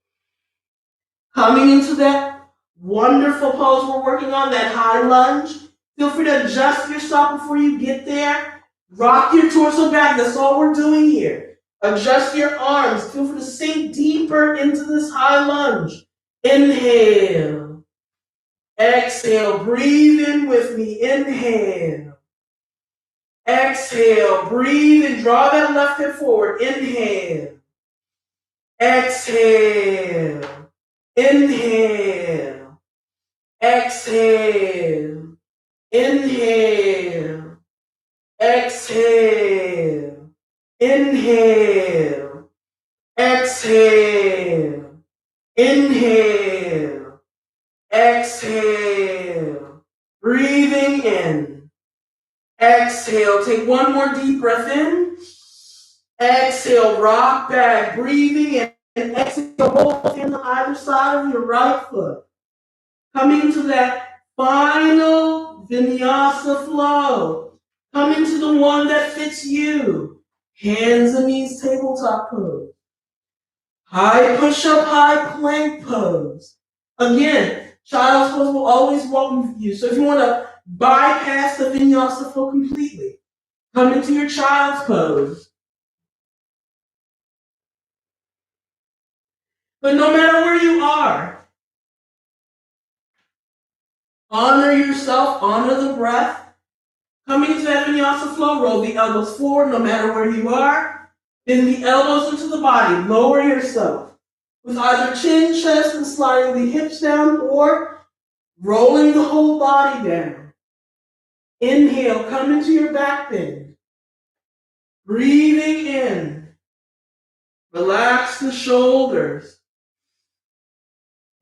Coming into that wonderful pose we're working on, that high lunge. Feel free to adjust yourself before you get there. Rock your torso back. That's all we're doing here. Adjust your arms. Feel free to sink deeper into this high lunge. Inhale. Exhale. Breathe in with me. Inhale. Exhale. Breathe and draw that left hip forward. Inhale. Exhale. Inhale. Exhale. Inhale. Exhale. Inhale. Exhale. Inhale. Exhale. Breathing in. Exhale. Take one more deep breath in. Exhale. Rock back. Breathing in. And exhale. Both hands on either side of your right foot. Coming to that final vinyasa flow. Coming to the one that fits you. Hands and knees, tabletop pose. High push-up, high plank pose. Again, child's pose will always welcome you. So if you want to bypass the vinyasa flow completely, come into your child's pose. But no matter where you are, honor yourself, honor the breath. Coming into that vinyasa flow, roll the elbows forward no matter where you are. Bend the elbows into the body. Lower yourself with either chin, chest, and sliding the hips down or rolling the whole body down. Inhale, come into your back bend. Breathing in. Relax the shoulders.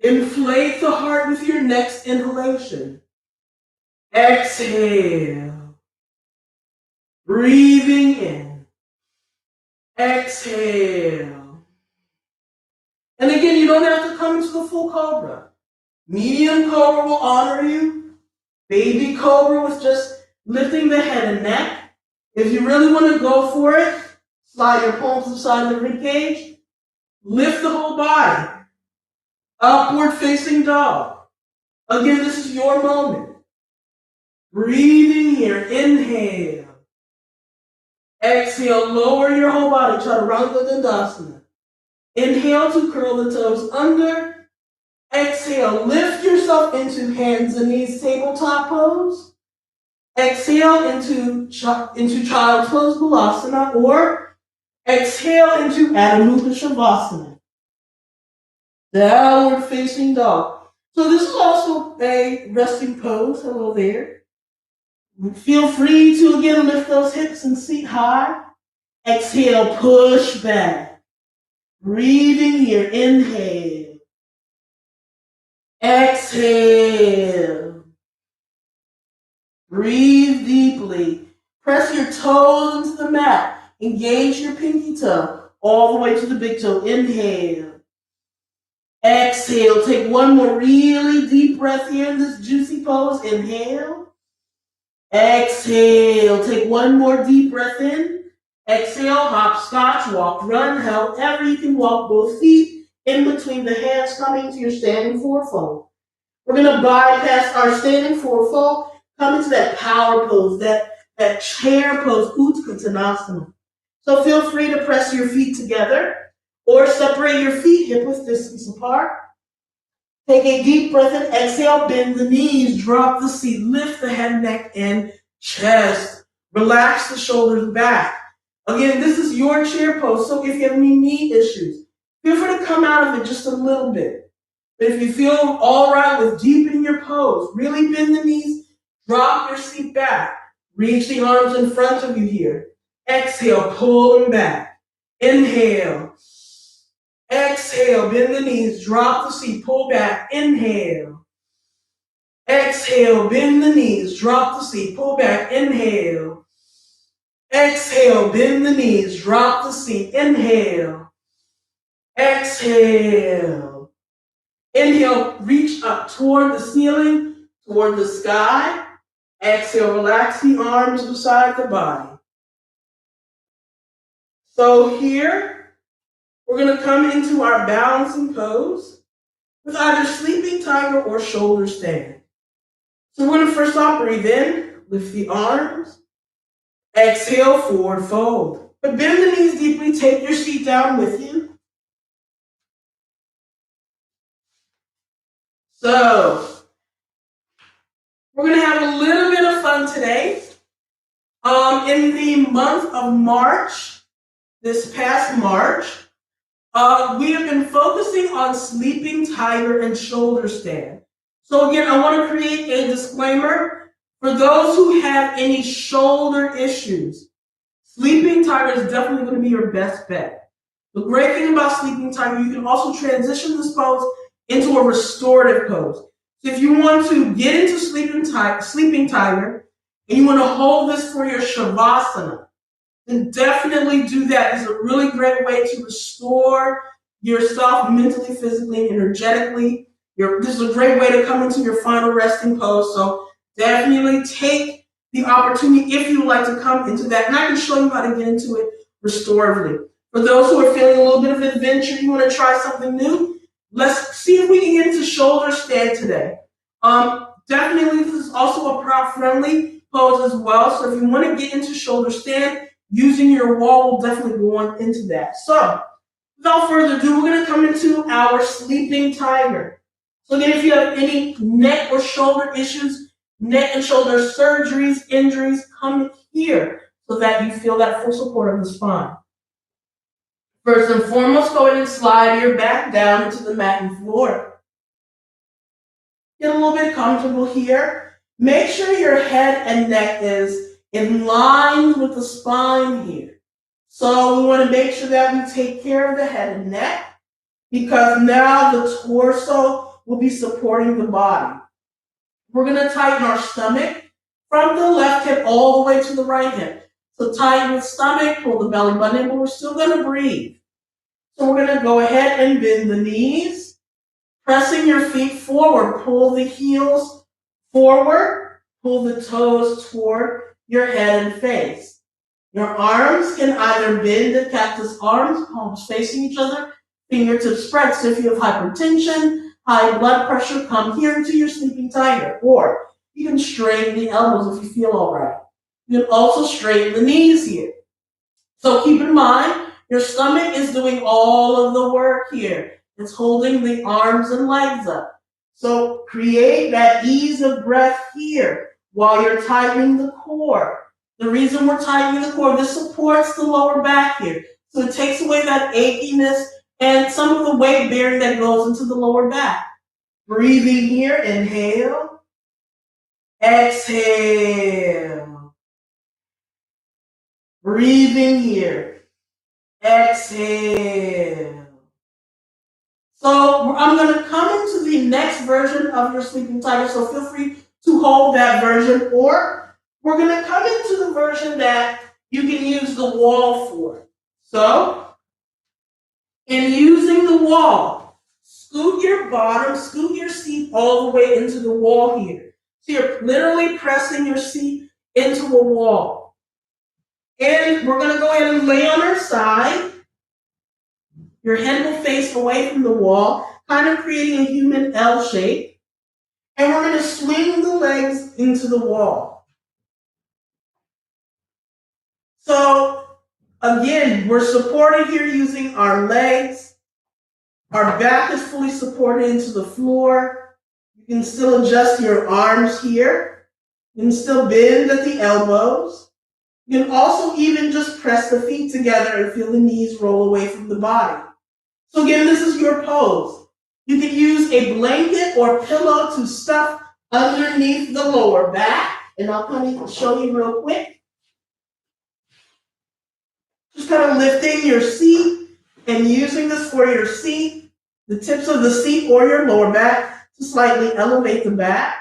Inflate the heart with your next inhalation. Exhale. Breathing in. Exhale. And again, you don't have to come into the full cobra. Medium cobra will honor you. Baby cobra with just lifting the head and neck. If you really want to go for it, slide your palms to the side of the rib cage. Lift the whole body. Upward facing dog. Again, this is your moment. Breathing here. Inhale. Exhale. Lower your whole body. Chaturanga Dandasana. Inhale to curl the toes under. Exhale. Lift yourself into hands and knees tabletop pose. Exhale into child's pose Balasana, or exhale into Adho Mukha Shavasana. Downward facing dog. So this is also a resting pose. Hello there. Feel free to again lift those hips and seat high. Exhale, push back. Breathing here. Inhale. Exhale. Breathe deeply. Press your toes into the mat. Engage your pinky toe all the way to the big toe. Inhale. Exhale. Take one more really deep breath here in this juicy pose. Inhale. Exhale. Take one more deep breath in. Exhale. Hopscotch, walk, run. However you can walk both feet in between the hands coming to your standing forward fold. We're going to bypass our standing forward fold. Come into that power pose, that chair pose, Utkatanasana. So feel free to press your feet together or separate your feet hip width distance apart. Take a deep breath in. Exhale, bend the knees, drop the seat, lift the head, neck, and chest. Relax the shoulders back. Again, this is your chair pose, so if you have any knee issues, feel free to come out of it just a little bit. But if you feel all right with deepening your pose, really bend the knees, drop your seat back, reach the arms in front of you here. Exhale, pull them back. Inhale. Exhale, bend the knees, drop the seat, pull back. Inhale. Exhale, bend the knees, drop the seat, pull back. Inhale. Exhale, bend the knees, drop the seat. Inhale. Exhale. Inhale, reach up toward the ceiling, toward the sky. Exhale, relax the arms beside the body. So here, we're going to come into our balancing pose with either sleeping tiger or shoulder stand. So we're going to first off breathe in, lift the arms, exhale, forward fold. But bend the knees deeply, take your seat down with you. So, we're going to have a little bit of fun today. In the month of March, this past March, we have been focusing on sleeping tiger and shoulder stand. So again, I want to create a disclaimer for those who have any shoulder issues. Sleeping tiger is definitely going to be your best bet. The great thing about sleeping tiger, you can also transition this pose into a restorative pose. So if you want to get into sleeping tiger, and you want to hold this for your shavasana, then definitely do that. It's a really great way to restore yourself mentally, physically, and energetically. This is a great way to come into your final resting pose. So definitely take the opportunity if you would like to come into that. And I can show you how to get into it restoratively. For those who are feeling a little bit of adventure, you want to try something new, let's see if we can get into shoulder stand today. Definitely, this is also a prop-friendly pose as well. So if you want to get into shoulder stand, using your wall will definitely go on into that. So, without further ado, we're going to come into our sleeping tiger. So again, if you have any neck or shoulder issues, neck and shoulder surgeries, injuries, come here so that you feel that full support of the spine. First and foremost, go ahead and slide your back down into the mat and floor. Get a little bit comfortable here. Make sure your head and neck is in line with the spine here. So we want to make sure that we take care of the head and neck because now the torso will be supporting the body. We're going to tighten our stomach from the left hip all the way to the right hip. So tighten the stomach, pull the belly button in, but we're still going to breathe. So we're going to go ahead and bend the knees, pressing your feet forward. Pull the heels forward, pull the toes toward your head and face. Your arms can either bend the cactus arms, palms facing each other, fingertips spread. So if you have hypertension, high blood pressure, come here into your sleeping tiger. Or you can straighten the elbows if you feel all right. You can also straighten the knees here. So keep in mind, your stomach is doing all of the work here. It's holding the arms and legs up. So create that ease of breath here while you're tightening the core. The reason we're tightening the core, this supports the lower back here. So it takes away that achiness and some of the weight bearing that goes into the lower back. Breathing here, inhale, exhale. Breathing here, exhale. So I'm going to come into the next version of your sleeping tiger, so feel free to hold that version, or we're going to come into the version that you can use the wall for. So, in using the wall, scoot your seat all the way into the wall here. So you're literally pressing your seat into a wall. And we're going to go ahead and lay on our side. Your head will face away from the wall, kind of creating a human L shape. And we're going to swing the legs into the wall. So, again, we're supported here using our legs. Our back is fully supported into the floor. You can still adjust your arms here. You can still bend at the elbows. You can also even just press the feet together and feel the knees roll away from the body. So again, this is your pose. You can use a blanket or pillow to stuff underneath the lower back. And I'll come and show you real quick. Just kind of lifting your seat and using this for your seat, the tips of the seat or your lower back to slightly elevate the back.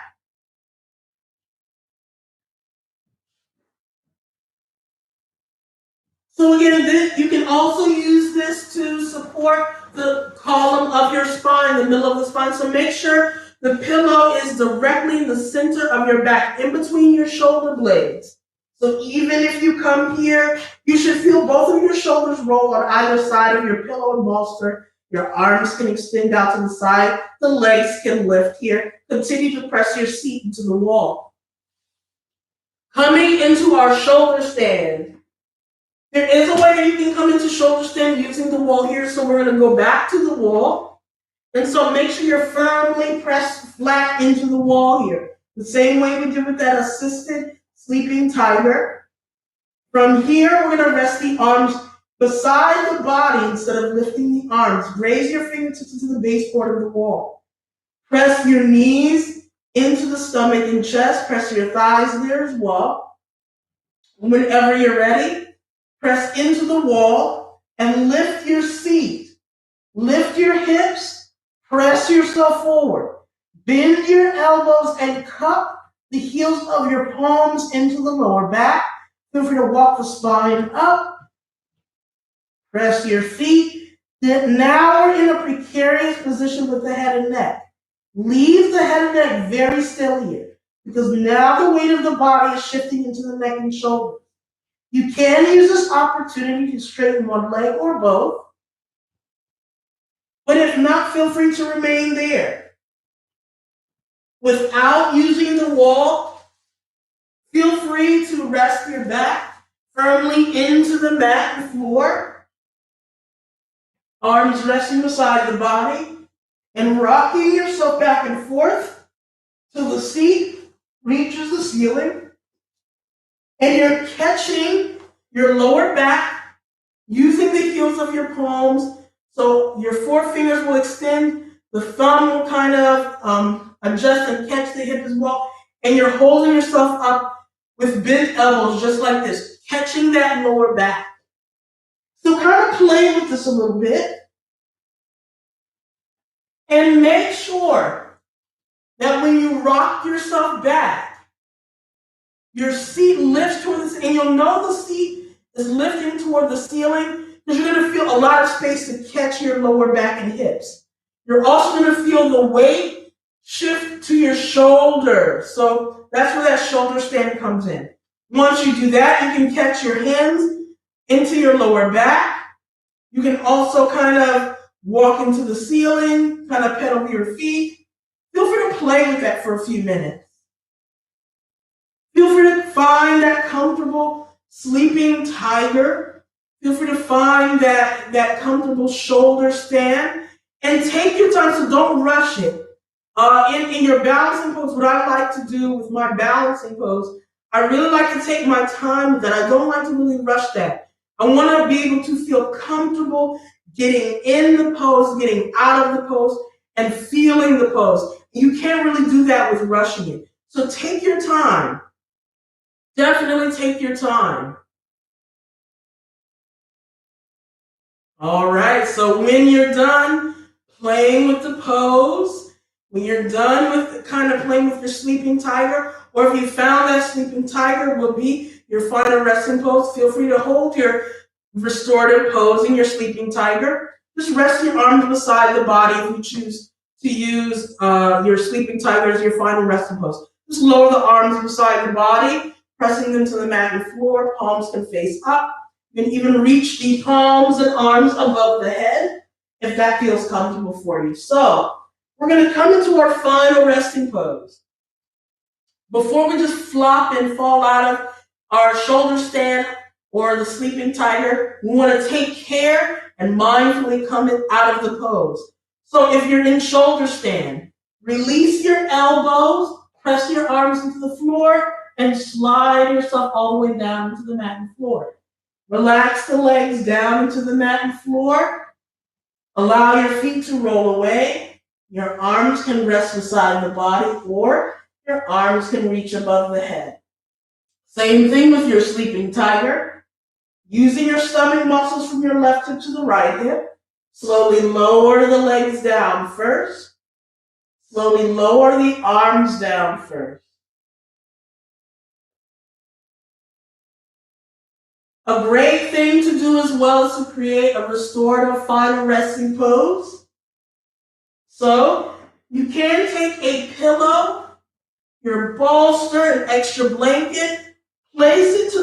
So again, you can also use this to support the column of your spine, the middle of the spine. So make sure the pillow is directly in the center of your back, in between your shoulder blades. So even if you come here, you should feel both of your shoulders roll on either side of your pillow and bolster. Your arms can extend out to the side. The legs can lift here. Continue to press your seat into the wall. Coming into our shoulder stand. There is a way that you can come into shoulder stand using the wall here. So we're going to go back to the wall. And so make sure you're firmly pressed flat into the wall here. The same way we did with that assisted sleeping tiger. From here, we're going to rest the arms beside the body instead of lifting the arms. Raise your fingertips into the baseboard of the wall. Press your knees into the stomach and chest. Press your thighs there as well. Whenever you're ready, press into the wall and lift your seat. Lift your hips, press yourself forward. Bend your elbows and cup the heels of your palms into the lower back. Feel free to walk the spine up. Press your feet. Now we're in a precarious position with the head and neck. Leave the head and neck very still here, because now the weight of the body is shifting into the neck and shoulders. You can use this opportunity to straighten one leg or both, but if not, feel free to remain there. Without using the wall, feel free to rest your back firmly into the mat and floor, arms resting beside the body, and rocking yourself back and forth till the seat reaches the ceiling, and you're catching your lower back using the heels of your palms. So your forefingers will extend, the thumb will kind of adjust and catch the hip as well, and you're holding yourself up with bent elbows just like this, catching that lower back. So kind of play with this a little bit, and make sure that when you rock yourself back, your seat lifts toward this, and you'll know the seat is lifting toward the ceiling because you're going to feel a lot of space to catch your lower back and hips. You're also going to feel the weight shift to your shoulders. So that's where that shoulder stand comes in. Once you do that, you can catch your hands into your lower back. You can also kind of walk into the ceiling, kind of pedal your feet. Feel free to play with that for a few minutes. Feel free to find that comfortable sleeping tiger. Feel free to find that comfortable shoulder stand, and take your time, so don't rush it. In your balancing pose, what I like to do with my balancing pose, I really like to take my time with that. I don't like to really rush that. I want to be able to feel comfortable getting in the pose, getting out of the pose, and feeling the pose. You can't really do that with rushing it. So take your time. Definitely take your time. All right, so when you're done playing with the pose, when you're done with kind of playing with your sleeping tiger, or if you found that sleeping tiger will be your final resting pose, feel free to hold your restorative pose in your sleeping tiger. Just rest your arms beside the body if you choose to use your sleeping tiger as your final resting pose. Just lower the arms beside the body, pressing them to the mat and floor. Palms can face up. You can even reach the palms and arms above the head if that feels comfortable for you. So we're going to come into our final resting pose. Before we just flop and fall out of our shoulder stand or the sleeping tiger, we want to take care and mindfully come out of the pose. So if you're in shoulder stand, release your elbows, press your arms into the floor, and slide yourself all the way down into the mat and floor. Relax the legs down into the mat and floor. Allow your feet to roll away. Your arms can rest beside the body, or your arms can reach above the head. Same thing with your sleeping tiger. Using your stomach muscles from your left hip to the right hip, slowly lower the legs down first. Slowly lower the arms down first. A great thing to do as well is to create a restorative final resting pose. So you can take a pillow, your bolster, an extra blanket, place it to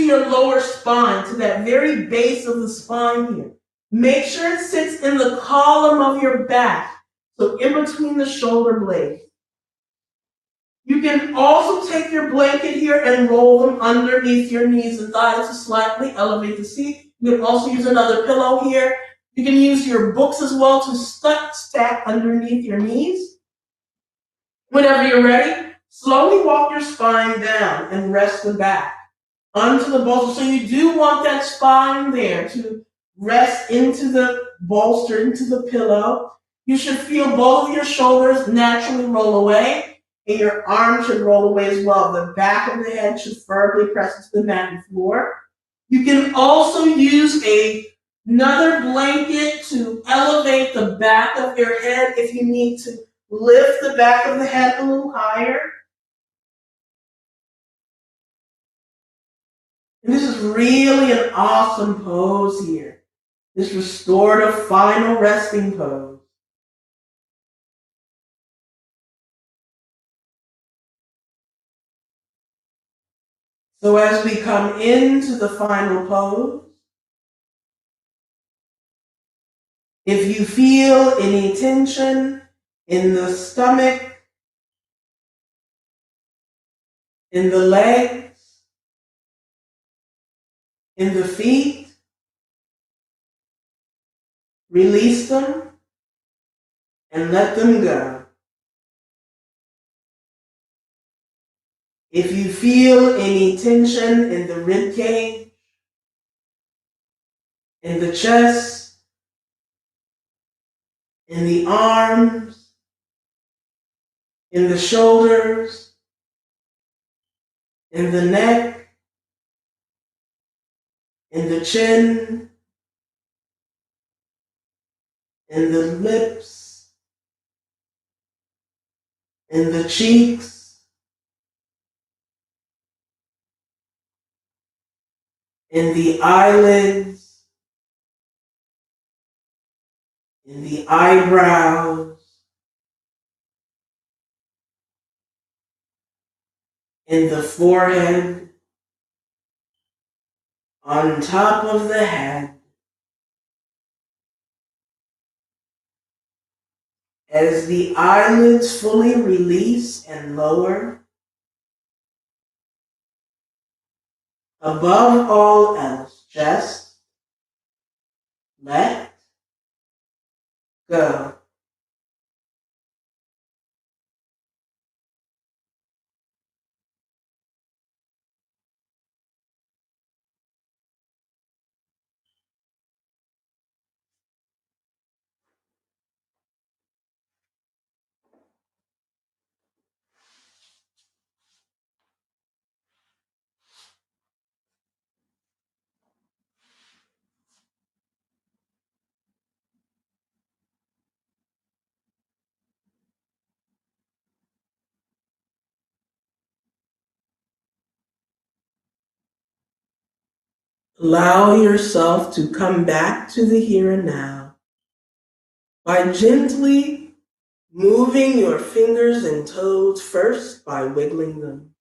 your lower spine, to that very base of the spine here. Make sure it sits in the column of your back, so in between the shoulder blades. You can also take your blanket here and roll them underneath your knees and thighs to slightly elevate the seat. You can also use another pillow here. You can use your books as well to stack underneath your knees. Whenever you're ready, slowly walk your spine down and rest the back onto the bolster. So you do want that spine there to rest into the bolster, into the pillow. You should feel both of your shoulders naturally roll away, and your arms should roll away as well. The back of the head should firmly press into the mat and floor. You can also use another blanket to elevate the back of your head if you need to lift the back of the head a little higher. And this is really an awesome pose here. This restorative final resting pose. So as we come into the final pose, if you feel any tension in the stomach, in the legs, in the feet, release them and let them go. If you feel any tension in the rib cage, in the chest, in the arms, in the shoulders, in the neck, in the chin, in the lips, in the cheeks, in the eyelids, in the eyebrows, in the forehead, on top of the head. As the eyelids fully release and lower, above all else, just let go. Allow yourself to come back to the here and now by gently moving your fingers and toes first by wiggling them.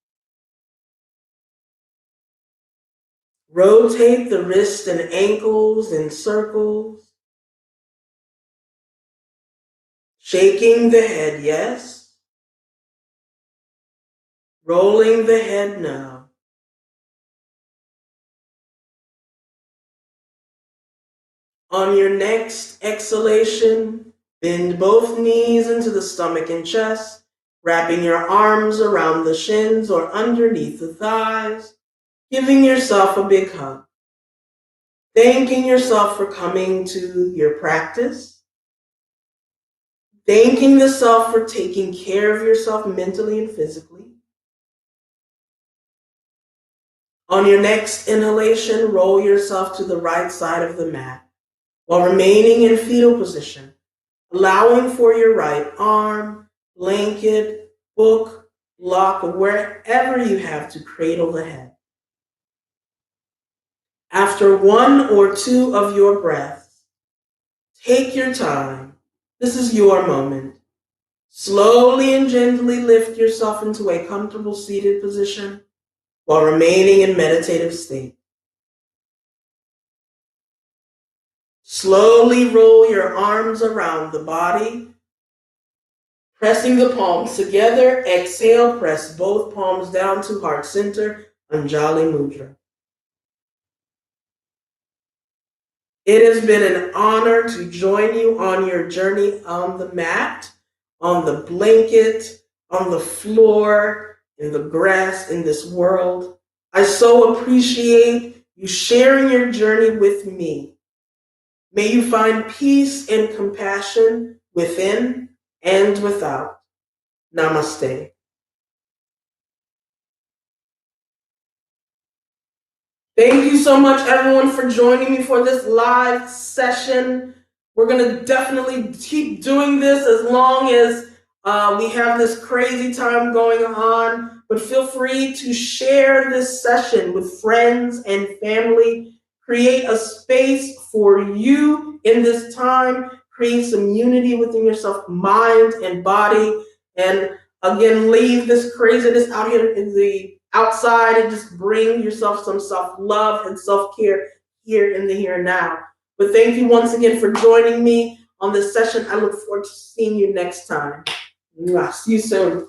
Rotate the wrists and ankles in circles. Shaking the head, yes. Rolling the head, no. On your next exhalation, bend both knees into the stomach and chest, wrapping your arms around the shins or underneath the thighs, giving yourself a big hug. Thanking yourself for coming to your practice. Thanking the self for taking care of yourself mentally and physically. On your next inhalation, roll yourself to the right side of the mat while remaining in fetal position, allowing for your right arm, blanket, book, block, or wherever you have to cradle the head. After one or two of your breaths, take your time. This is your moment. Slowly and gently lift yourself into a comfortable seated position while remaining in meditative state. Slowly roll your arms around the body, pressing the palms together. Exhale, press both palms down to heart center, Anjali Mudra. It has been an honor to join you on your journey on the mat, on the blanket, on the floor, in the grass, in this world. I so appreciate you sharing your journey with me. May you find peace and compassion within and without. Namaste. Thank you so much, everyone, for joining me for this live session. We're going to definitely keep doing this as long as we have this crazy time going on. But feel free to share this session with friends and family. Create a space for you in this time. Create some unity within yourself, mind and body. And again, leave this craziness out here in the outside and just bring yourself some self-love and self-care here in the here and now. But thank you once again for joining me on this session. I look forward to seeing you next time. See you soon.